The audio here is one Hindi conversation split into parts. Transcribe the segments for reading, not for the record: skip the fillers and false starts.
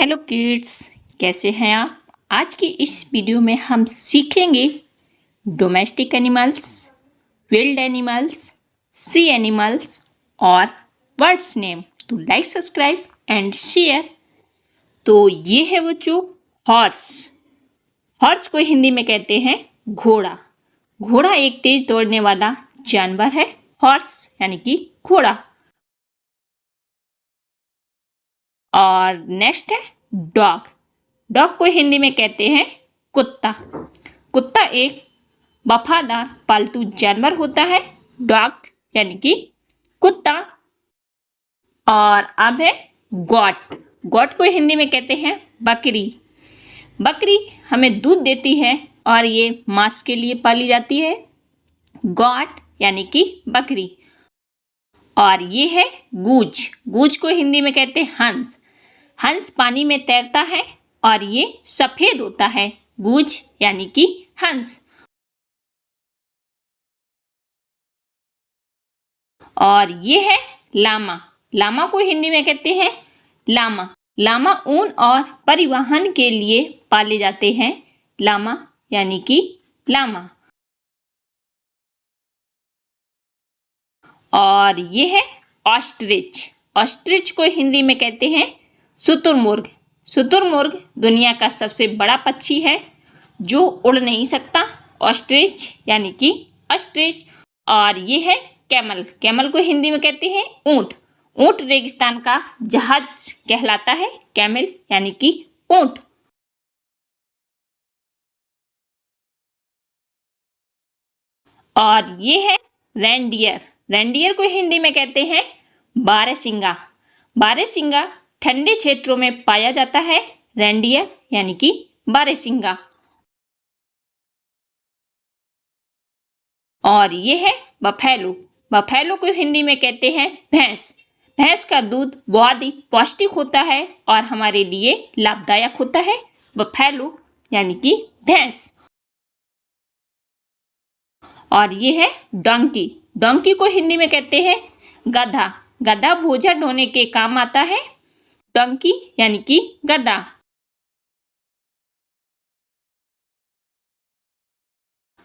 हेलो किड्स, कैसे हैं आप। आज की इस वीडियो में हम सीखेंगे डोमेस्टिक एनिमल्स, विल्ड एनिमल्स, सी एनिमल्स और वर्ड्स नेम। तो लाइक, सब्सक्राइब एंड शेयर। तो ये है बच्चों हॉर्स। हॉर्स को हिंदी में कहते हैं घोड़ा। घोड़ा एक तेज दौड़ने वाला जानवर है। हॉर्स यानी कि घोड़ा। और नेक्स्ट है डॉग। डॉग को हिंदी में कहते हैं कुत्ता। कुत्ता एक वफादार पालतू जानवर होता है। डॉग यानी कि कुत्ता। और अब है गॉट। गॉट को हिंदी में कहते हैं बकरी। बकरी हमें दूध देती है और ये मांस के लिए पाली जाती है। गॉट यानी कि बकरी। और ये है गूज। गूज को हिंदी में कहते हैं हंस। हंस पानी में तैरता है और ये सफेद होता है। गूज यानी कि हंस। और ये है लामा। लामा को हिंदी में कहते हैं लामा। लामा ऊन और परिवहन के लिए पाले जाते हैं। लामा यानी कि लामा। और ये है ऑस्ट्रिच। ऑस्ट्रिच को हिंदी में कहते हैं शुतुरमुर्ग। शुतुरमुर्ग दुनिया का सबसे बड़ा पक्षी है जो उड़ नहीं सकता। ऑस्ट्रिच यानी कि ऑस्ट्रिच। और ये है कैमल। कैमल को हिंदी में कहते हैं ऊंट। ऊंट रेगिस्तान का जहाज कहलाता है। कैमल यानी कि ऊंट। और ये है रेंडियर। रेंडियर को हिंदी में कहते हैं बारहसिंगा। बारहसिंगा ठंडे क्षेत्रों में पाया जाता है। रेंडियर यानी कि बारहसिंगा। और ये है बफेलो। बफेलो को हिंदी में कहते हैं भैंस। भैंस का दूध बहुत ही पौष्टिक होता है और हमारे लिए लाभदायक होता है। बफेलो यानी कि भैंस। और ये है डोंकी। डोंकी को हिंदी में कहते हैं गधा। गधा बोझा ढोने के काम आता है। डोंकी यानी कि गधा।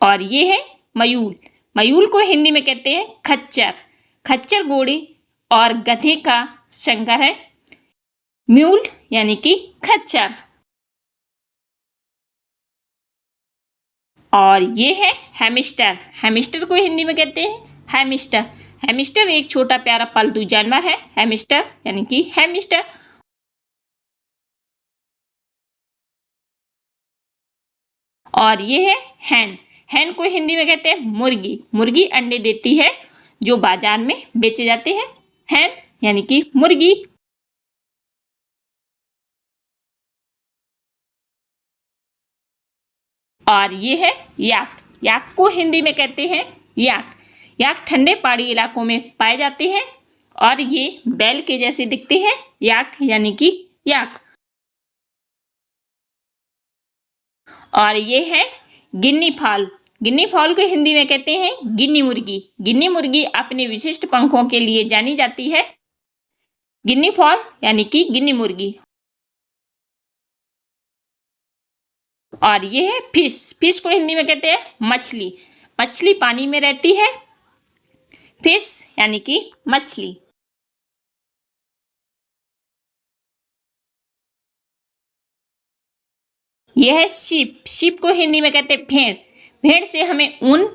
और ये है मयूल। मयूल को हिंदी में कहते हैं खच्चर। खच्चर घोड़े और गधे का संकर है। म्यूल यानी कि खच्चर। और ये है हैमस्टर। हैमस्टर को हिंदी में कहते हैं हैमस्टर। हैमस्टर एक छोटा प्यारा पालतू जानवर है। हैमस्टर यानी कि हैमस्टर। और ये है हैन। हैन को हिंदी में कहते हैं मुर्गी। मुर्गी अंडे देती है जो बाजार में बेचे जाते हैं। हैन यानी कि मुर्गी। और ये है याक। याक को हिंदी में कहते हैं याक। याक ठंडे पहाड़ी इलाकों में पाए जाते हैं और ये बैल के जैसे दिखते हैं। याक यानी कि याक। और ये है गिन्नी फॉल। गिन्नी फॉल को हिंदी में कहते हैं गिन्नी मुर्गी। गिन्नी मुर्गी अपने विशिष्ट पंखों के लिए जानी जाती है। गिन्नी फॉल यानी कि गिन्नी मुर्गी। और ये है फिश। फिश को हिंदी में कहते हैं मछली। मछली पानी में रहती है। फिश यानी कि मछली। यह है शीप। शीप को हिंदी में कहते हैं भेड़। भेड़ से हमें ऊन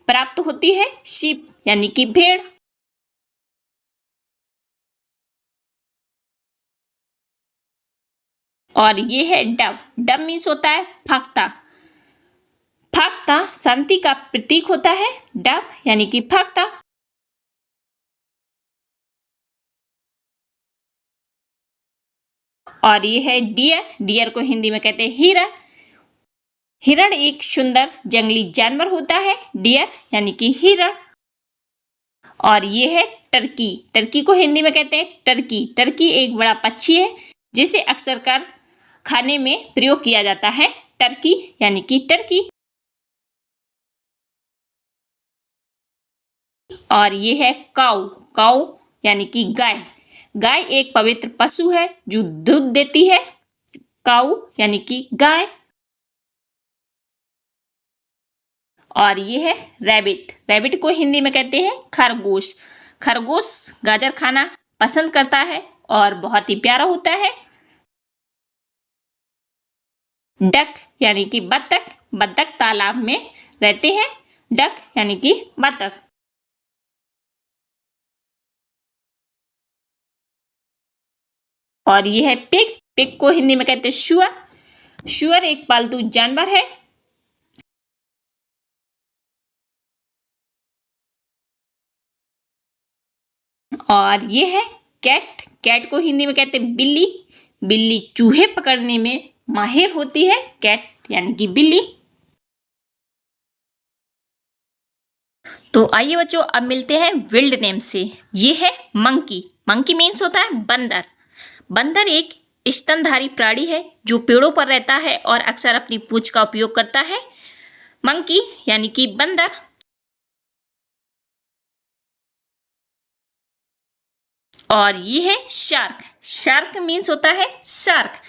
प्राप्त होती है। शीप यानी कि भेड़। और ये है डव। डव मीन्स होता है फाख्ता। फाख्ता शांति का प्रतीक होता है। डव यानी कि फाख्ता। और ये है डियर। डियर को हिंदी में कहते हैं हिरण। हिरण एक सुंदर जंगली जानवर होता है। डियर यानी कि हिरण। और ये है टर्की। टर्की को हिंदी में कहते हैं टर्की। टर्की एक बड़ा पक्षी है जिसे अक्सर कर खाने में प्रयोग किया जाता है। टर्की यानी कि टर्की। और ये है काऊ। काऊ यानी कि गाय। गाय एक पवित्र पशु है जो दूध देती है। काऊ यानी कि गाय। और ये है रैबिट। रैबिट को हिंदी में कहते हैं खरगोश। खरगोश गाजर खाना पसंद करता है और बहुत ही प्यारा होता है। डक यानी कि बत्तख। बत्तख तालाब में रहते हैं। डक यानी कि बत्तख। और ये है पिग। पिग को हिंदी में कहते हैं शुअर। शुअर एक पालतू जानवर है। और ये है कैट। कैट को हिंदी में कहते हैं बिल्ली। बिल्ली चूहे पकड़ने में माहिर होती है। कैट यानी कि बिल्ली। तो आइए बच्चों, अब मिलते हैं विल्ड नेम से। ये है मंकी। मंकी मीन्स होता है बंदर। बंदर एक स्तनधारी प्राणी है जो पेड़ों पर रहता है और अक्सर अपनी पूंछ का उपयोग करता है। मंकी यानी कि बंदर। और ये है शार्क। शार्क मीन्स होता है शार्क।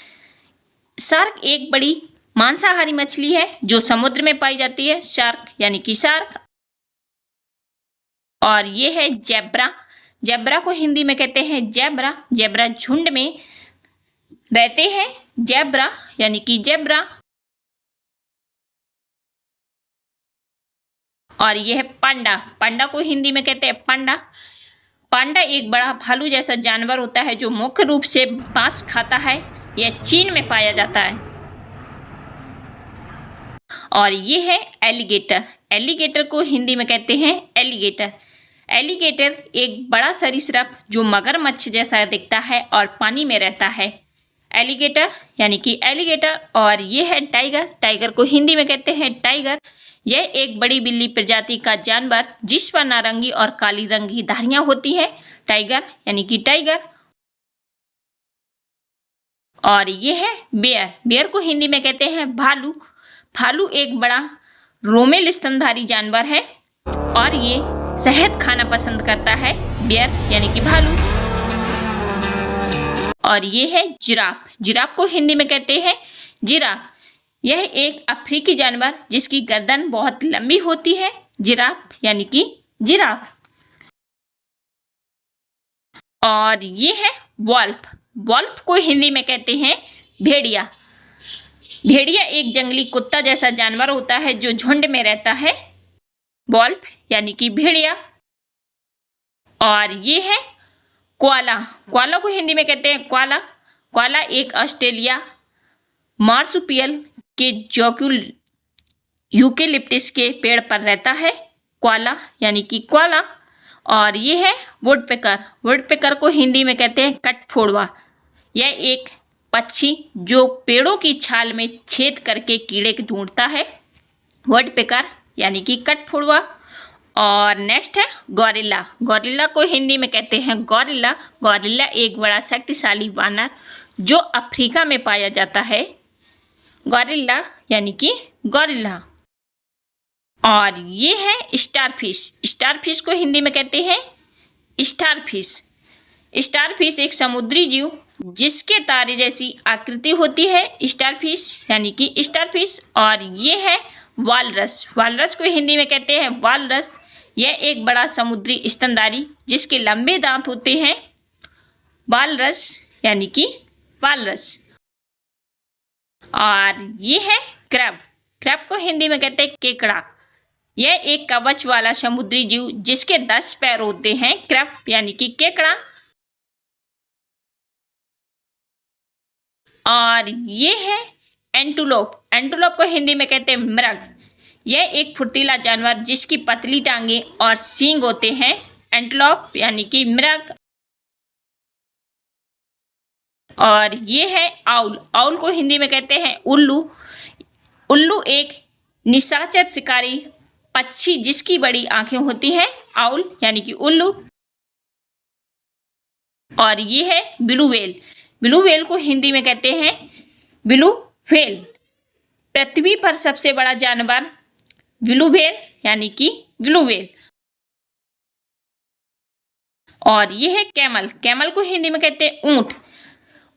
शार्क एक बड़ी मांसाहारी मछली है जो समुद्र में पाई जाती है। शार्क यानी कि शार्क। और ये है जेब्रा। जेब्रा को हिंदी में कहते हैं जेब्रा। जेब्रा झुंड में रहते हैं। जेब्रा यानी कि जेब्रा। और यह है पांडा। पांडा को हिंदी में कहते हैं पांडा। पांडा एक बड़ा भालू जैसा जानवर होता है जो मुख्य रूप से मांस खाता है। यह चीन में पाया जाता है। और ये है एलिगेटर। एलिगेटर को हिंदी में कहते हैं एलिगेटर। एलिगेटर एक बड़ा सरीसृप जो मगरमच्छ जैसा दिखता है और पानी में रहता है। एलिगेटर यानी कि एलिगेटर। और ये है टाइगर। टाइगर को हिंदी में कहते हैं टाइगर। यह एक बड़ी बिल्ली प्रजाति का जानवर जिस पर नारंगी और काली रंग की धारियां होती हैं। टाइगर यानी कि टाइगर। और ये है बेयर। बेयर को हिंदी में कहते हैं भालू। भालू एक बड़ा रोमेल स्तनधारी जानवर है और ये शहद खाना पसंद करता है। बेयर यानी कि भालू। और ये है जिराफ। जिराफ को हिंदी में कहते हैं जिराफ। यह एक अफ्रीकी जानवर जिसकी गर्दन बहुत लंबी होती है। जिराफ यानी कि जिराफ। और ये है वॉल्फ। वॉल्फ को हिंदी में कहते हैं भेड़िया। भेड़िया एक जंगली कुत्ता जैसा जानवर होता है जो झुंड में रहता है। वॉल्फ यानी कि भेड़िया। और ये है कोआला। कोआला को हिंदी में कहते हैं कोआला। कोआला एक ऑस्ट्रेलिया मार्सुपियल के यूकेलिप्टिस के पेड़ पर रहता है। कोआला यानी कि कोआला। और ये है वुडपेकर। वुडपेकर को हिंदी में कहते हैं कठफोड़वा। यह एक पक्षी जो पेड़ों की छाल में छेद करके कीड़े ढूंढता है। वुडपेकर यानी कि कठफोड़वा। और नेक्स्ट है गौरिल्ला। गौरिल्ला को हिंदी में कहते हैं गौरिल्ला। गौरिल्ला एक बड़ा शक्तिशाली वानर जो अफ्रीका में पाया जाता है। गौरिल्ला यानी कि गौरिल्ला। और ये है स्टारफिश। स्टारफिश को हिंदी में कहते हैं स्टारफिश। स्टारफिश एक समुद्री जीव जिसके तारे जैसी आकृति होती है। स्टारफिश यानी कि स्टारफिश। और ये है वालरस। वालरस को हिंदी में कहते हैं वालरस। यह एक बड़ा समुद्री स्तनधारी जिसके लंबे दांत होते हैं। वालरस यानी कि वालरस। और ये है क्रैब। क्रैब को हिंदी में कहते हैं केकड़ा। यह एक कवच वाला समुद्री जीव जिसके 10 पैर होते हैं। क्रैब यानी कि केकड़ा। और ये है एंटुलोप। एंटुलोप को हिंदी में कहते हैं मृग। यह एक फुर्तीला जानवर जिसकी पतली टांगे और सींग होते हैं। एंटुलोप यानी कि मृग। और ये है आउल। आउल को हिंदी में कहते हैं उल्लू। उल्लू एक निशाचर शिकारी पक्षी जिसकी बड़ी आंखें होती हैं। आउल यानी कि उल्लू। और ये है ब्लू व्हेल। ब्लू व्हेल को हिंदी में कहते हैं ब्लू व्हेल। पृथ्वी पर सबसे बड़ा जानवर ब्लू व्हेल यानी कि ब्लू व्हेल। और ये है कैमल। कैमल को हिंदी में कहते हैं ऊंट।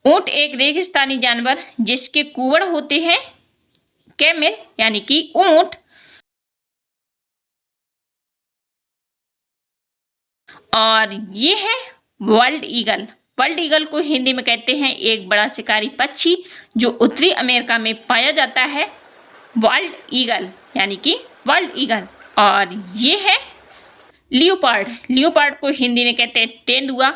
ऊंट एक रेगिस्तानी जानवर जिसके कुवड़ होते हैं, कैमल यानी कि ऊंट। और ये है वर्ल्ड ईगल। वर्ल्ड ईगल को हिंदी में कहते हैं एक बड़ा शिकारी पक्षी जो उत्तरी अमेरिका में पाया जाता है, वर्ल्ड ईगल यानी कि वर्ल्ड ईगल। और ये है लियोपार्ड। लियोपार्ड को हिंदी में कहते हैं तेंदुआ।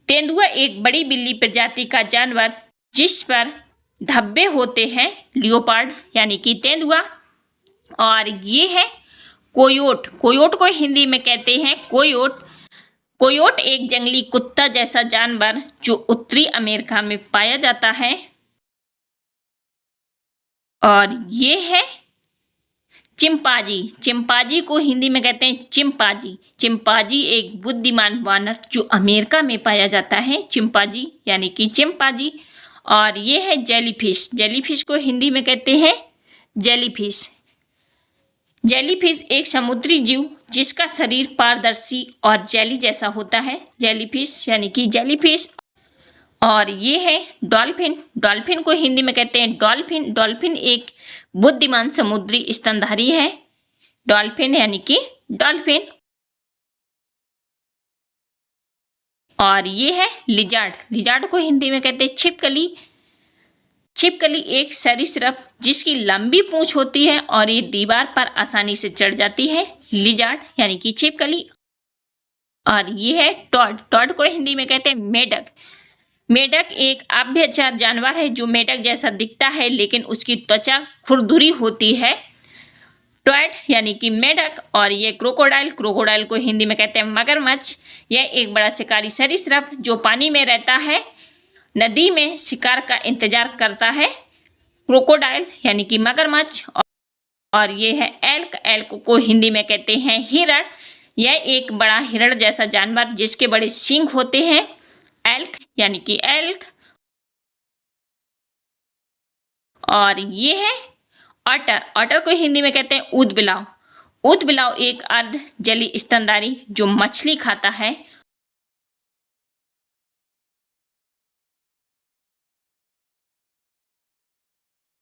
तेंदुआ एक बड़ी बिल्ली प्रजाति का जानवर जिस पर धब्बे होते हैं, लियोपार्ड यानी कि तेंदुआ। और ये है कोयोट। कोयोट को हिंदी में कहते हैं कोयोट। कोयोट एक जंगली कुत्ता जैसा जानवर जो उत्तरी अमेरिका में पाया जाता है। और ये है चिंपांजी। चिंपांजी को हिंदी में कहते हैं चिंपांजी। चिंपांजी एक बुद्धिमान वानर जो अमेरिका में पाया जाता है, चिंपांजी यानी कि चिंपांजी। और ये है जेलीफिश। जेलीफिश को हिंदी में कहते हैं जेलीफिश। जेलीफिश एक समुद्री जीव जिसका शरीर पारदर्शी और जेली जैसा होता है, जेलीफिश यानी कि जेलीफिश। और ये है डॉल्फिन। डॉल्फिन को हिंदी में कहते हैं डॉल्फिन। डॉल्फिन एक बुद्धिमान समुद्री स्तनधारी है, डॉल्फिन यानी कि डॉल्फिन। और ये है लिजार्ड। लिजार्ड को हिंदी में कहते हैं छिपकली। छिपकली एक सरीसृप जिसकी लंबी पूंछ होती है और ये दीवार पर आसानी से चढ़ जाती है, लिजार्ड यानी कि छिपकली। और ये है टॉड। टॉड को हिंदी में कहते हैं मेढक। मेढक एक आभ्यचर जानवर है जो मेढक जैसा दिखता है लेकिन उसकी त्वचा खुरदुरी होती है, टॉड यानी कि मेढक। और ये क्रोकोडाइल। क्रोकोडाइल को हिंदी में कहते हैं मगरमच्छ। यह एक बड़ा शिकारी सरीसृप जो पानी में रहता है, नदी में शिकार का इंतजार करता है, क्रोकोडाइल यानी कि मगरमच्छ। और ये है एल्क। एल्क को हिंदी में कहते हैं हिरण। यह एक बड़ा हिरण जैसा जानवर जिसके बड़े सींग होते हैं, एल्क यानी कि एल्क। और ये है ऑटर। ऑटर को हिंदी में कहते हैं ऊदबिलाव। ऊदबिलाव एक अर्ध जली स्तनधारी जो मछली खाता है,